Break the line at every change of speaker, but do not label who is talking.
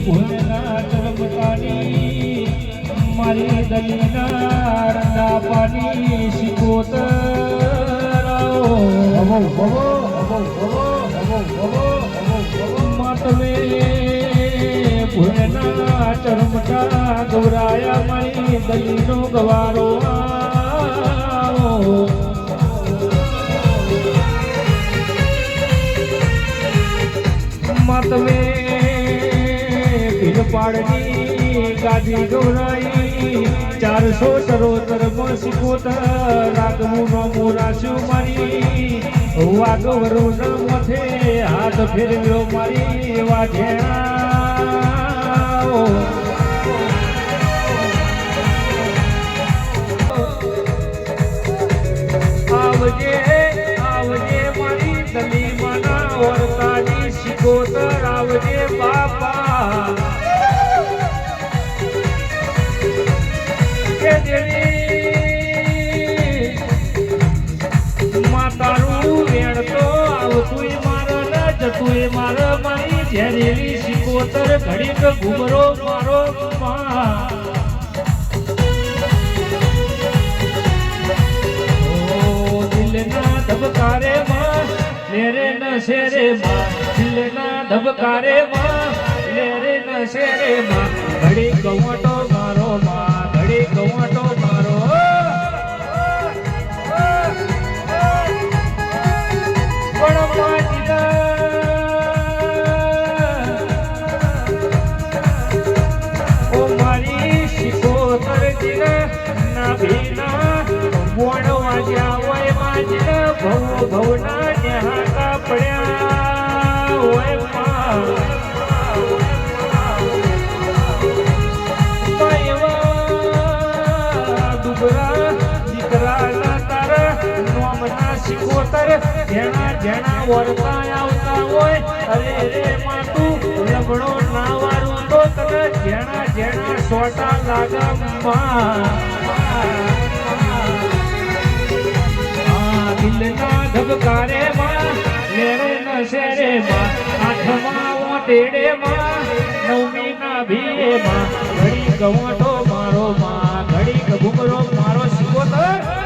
ભોળના ચરમતાની મારી દલીના રંડા પાની શિકોતરાઓ માતમે ભોળના ચરમતા ગૌરાયા મારી દલીનો ગવારો માતમે પાડની ગાદી ગૌરાઈ 473 શિકોતર રાગવું નો મોરાશું મારી વાગવરું મથે હાથ ફેરવ્યો મારી વાઢેણા આવજે આવજે મારી દલીમાના વર્તાની શિકોતર આવજે બાપા માતારું વેણ તો આવતું મારા જતું મારા મારી ઝેરેલી શિકોતર ઘડીક ઘુમરો મારો દિલના ધબકારે માં લેરે ન શેરે માં દિલના ધબકારે માં લેરે ન શેરે માં ઘડી ગવટો મારો માં ઘડી ગવટો મારો ઓ મારી શિકોતર જીના ના ભીના વણ વાજ્યા હોય માજના ભવ ભવના ન્યાકા પડ્યા હોય માં શિકોતર જેણા જેણા વર્તા આવતા હોય અરે રે માતું લબડો ના વાળું તો તને જેણા જેણા સોટા લાગમાં દિલના ધબકારે માં લેરે ન શેરે માં આઠમા ઓટેડે માં નવમી ના ભીએ માં ઘડી ગવટો મારો માં ઘડી ઘુમરો મારો શિકોતર